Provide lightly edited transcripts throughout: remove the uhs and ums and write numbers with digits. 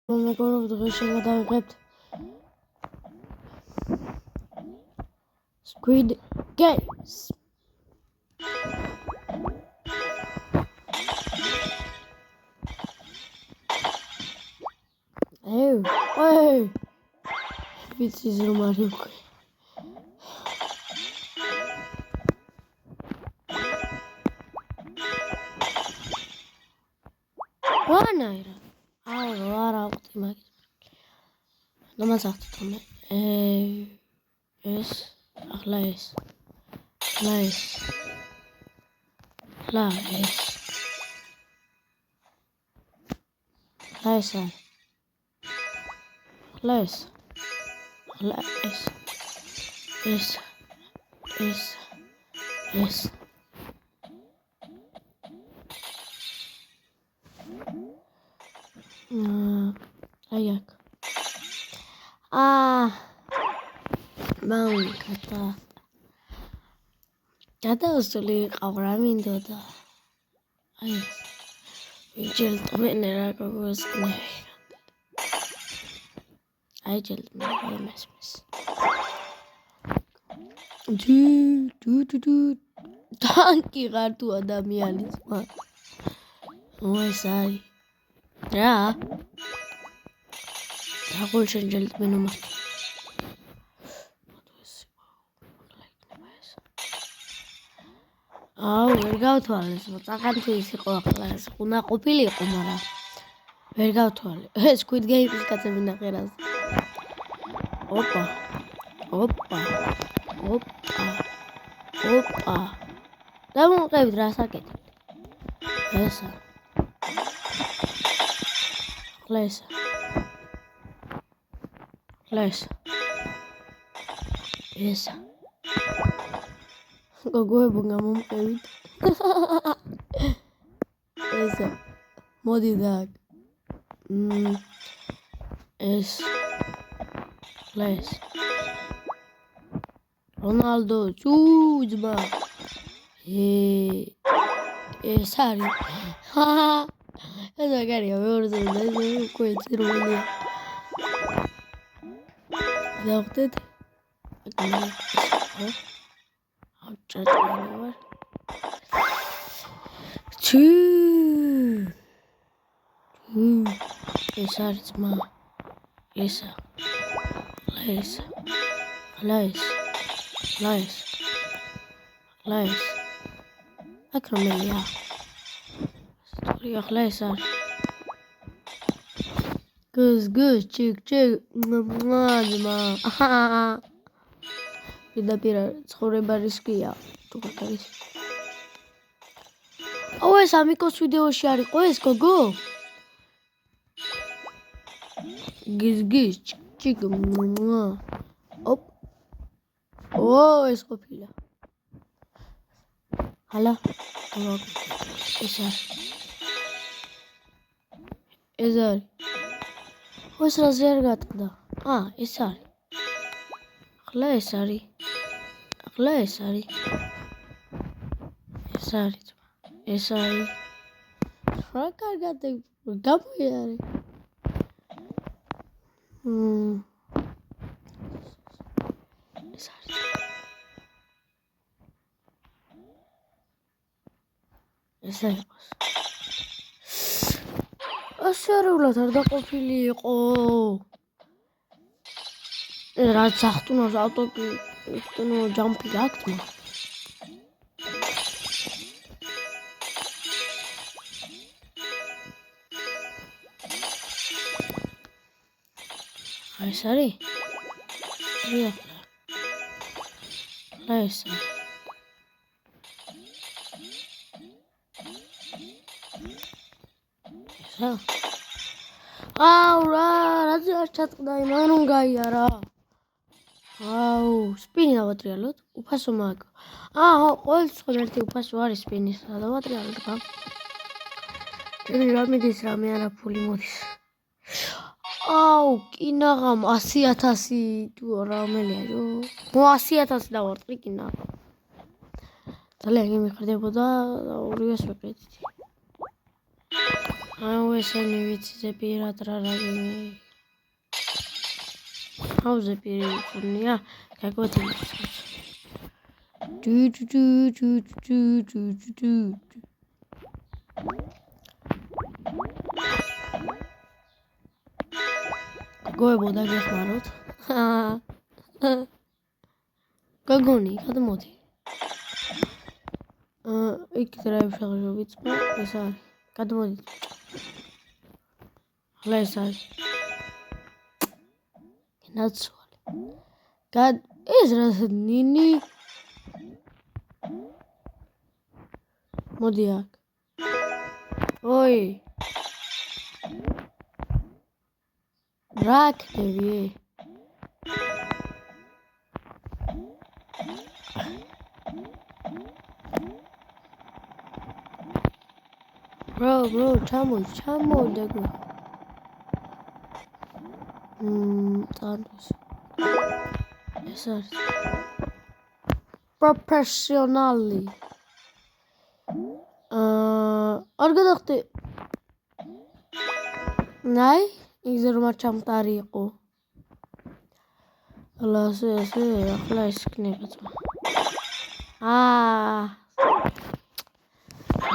მეგობრებო, დღეს შევადარებთ Squid Games. Hey, ვიცი რომ არ იყო. ვანაირა. არა ვყდი მაგის. ნამაზახთ თome. ეს ახლა ეს. Ayak. Maungata. გადავსული ყავრა მინდოდა. აი ეს. ვიჯელტმენე რა გოგოს კნე. აი ჯელტმენე მესმის. ტანკი ხარ თუ ადამიანის მა. ეს არის. რა? როგორ შენჯელტმენო მაგ. ვერ გავთვალე, წაღანთი ის იყო ახლა, ეს უნდა ყოფილიყო, მაგრამ ვერ გავთვალე. ეს Squid Games-ის კაცები ნახერას. ოპა. დამოყევით რა საკეთებთ. ესა. ესა. გოგოებო გამომყევით. ესა. მოდი დაგ. ეს. რონალდო ძუძმა. ეს არის. ეს აგარია მეორზე და უკვე ცირულია. დავხდეთ. ჭაჭა. ეს არის ძმა. ესა. აქ რომელია? სტორი ახლა ეს არის. გუს ჩიკ ძმა. პირდაპირ ცხოვრება რისკია. თუ გაკარის. ეს ამიკოს ვიდეოში არისო ეს გოგო? გის ჩიკ. ოპ. ეს ყოფილა. ჰალა. ეს არის. ეს რაზე არ გატყდა? ეს არის. ახლა ეს არის. რა კარგად გამოიარე. ეს არის. ასეულად არ დაყოფილი იყო. რაც ახტუნოს ავტო ჯამპი გაქვთ. ეს არის. რა ჩატყდა იმან რომ გაიარა. სპინი დავატრიალოთ. უფასო მაგ. ყოველთვის ერთი უფასო არის სპინის. დავატრიალოთ რა. რა მიდის რამე არა ფული მოდის. კინაღამ 100,000 თუ რომელია ჯო. 100,000 დავარტყი კინაღამ. ძალიან იმიხარდებოდა და ორივეს ვიყიდით. ესენი ვიცი ზეპირად რა ზეპირია გაგვეთილი გოგოებოდა გეხმაროთ გოგონი გადმოდი იქ დრაივ შეხშო ვიწყო ეს არის გადმოდი ახლა ეს არის ნაცვალი ეს რა ნინი მოდი აქ ой რა ქნები bro ჩამოვიდა გო წანდეს ეს არის პროფესიონალი არ გადახდი ნაი იგზე რომ არ ჩამტარი იყო ლასე ახლა ეს იქნება ძმა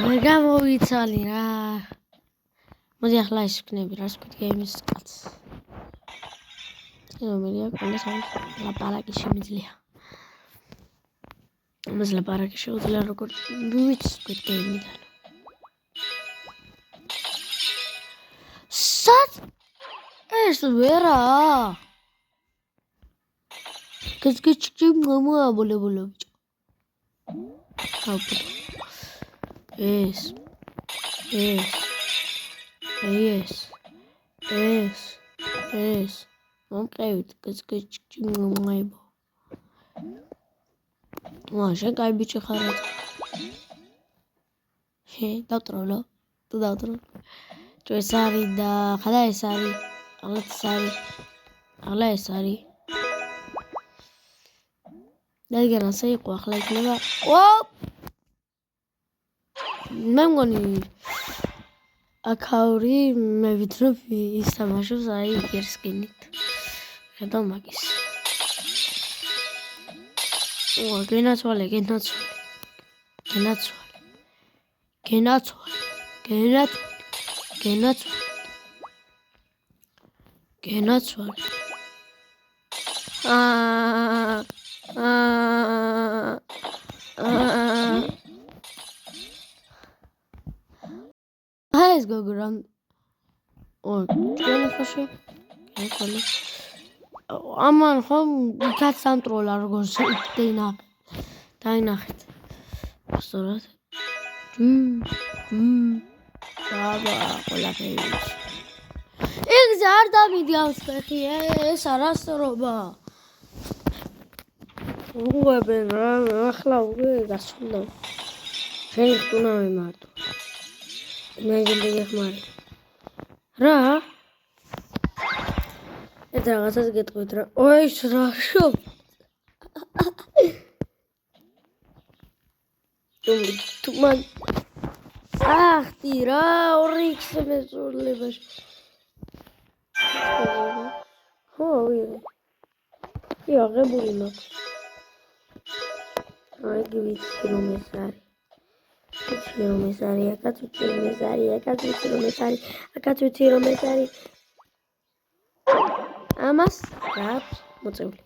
მე გამოვიცალი რა მოდი ახლა ეს იქნება რა Squid Game-ის კაც რომელია ყველას არის ლაპარაკი შემიძლია ამას ლაპარაკი შეუძლია როგორ ვიცი Squid Game-დან სად ეს ვერა კაცკაცი მომაბოლებოლა ბიჭო ეს მომყევით კაცკაცი მომაიბო შენ კაი ბიჭი ხარ დავტროლო თუ დავტროლ თუ ეს არის და ხადა ეს არის ახლა ეს არის დაგერა საიყო ახლა იქნება მე მგონი აქაური მე ვიტყვი ის თამაშობს აი გერსკინით ხედავ მაგის გენაცვალე ეს გოგრან ჩვენ ხოში ამან ხომ იქაც სამტროლა როგორც დაინახეთ სწორად აბა ყველაფერი ეგ არ დამიდი ამ ხეხი ეს არასწორობა უღებენ რა ახლა გასვლა შენ ხტუნავე მარტო მე გიხმარი რა ეს რაღაცას გეტყვით რა ოის რა შობ თუ მან ახტი რა 2x მეზურლებაში ხო აღებული მაქვს აი ვიცი რომ ეს არის აკაც ვიცი რომ ეს არის ამას რა მოწევი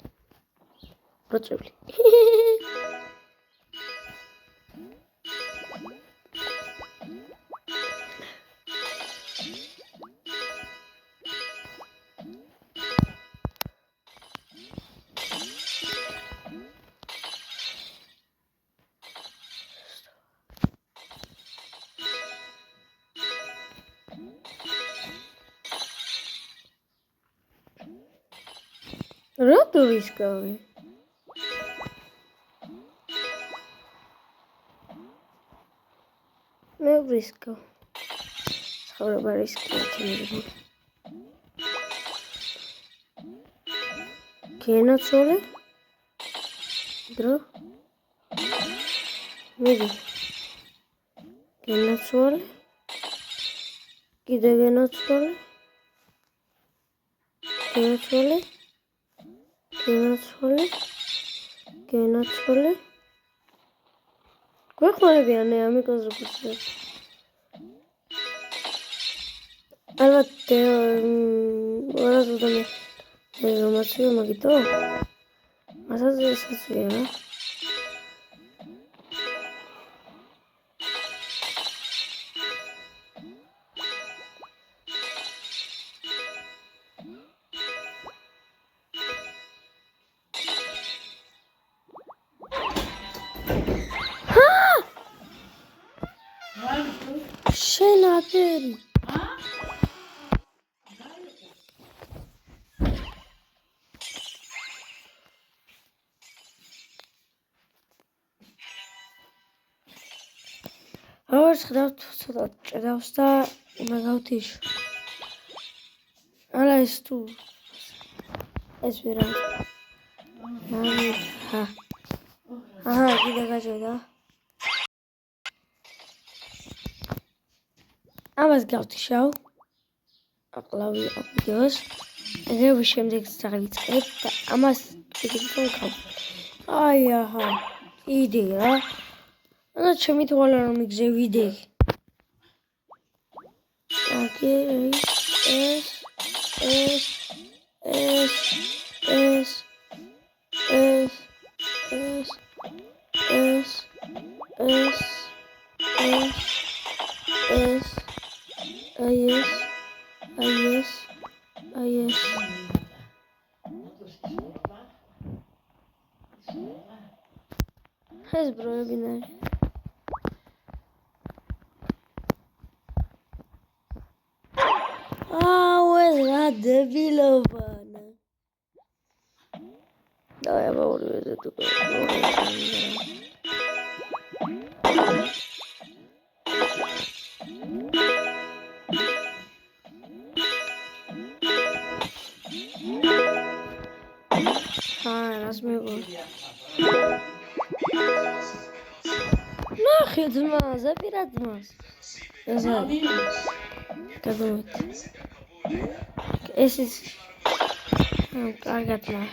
რა თუ ვისკავი მე ვისკო ცხოვრება რისკია გენაცვალე დრო მიდი გენაცვალე კიდე გენაცვალე. გვეხმარებიანე ამიკოს როგორც ალბათ 220 ინფორმაცია მაგითო მასაც ესაცია რა შენადერი როგორც ხდავთ ცოტა ჭედავს და უნდა გავთიშო არა ეს თუ ეს ვერა აჰა კიდე გაჭედა ამას გავთიშავ აკლავი ვიდეოს ეგრევე შემდეგს დავიწყებ და ამას შეგიძლია ვქავ აი აჰა იდე რა და ჩემი თვალა რომ მიგზე ვიდე აკე yes. Has bro binar. Where's that debilovana? No, I'm already to go. That's me. Нахер дма, забирать дма. Я знаю. Как думаете? Если... Как это?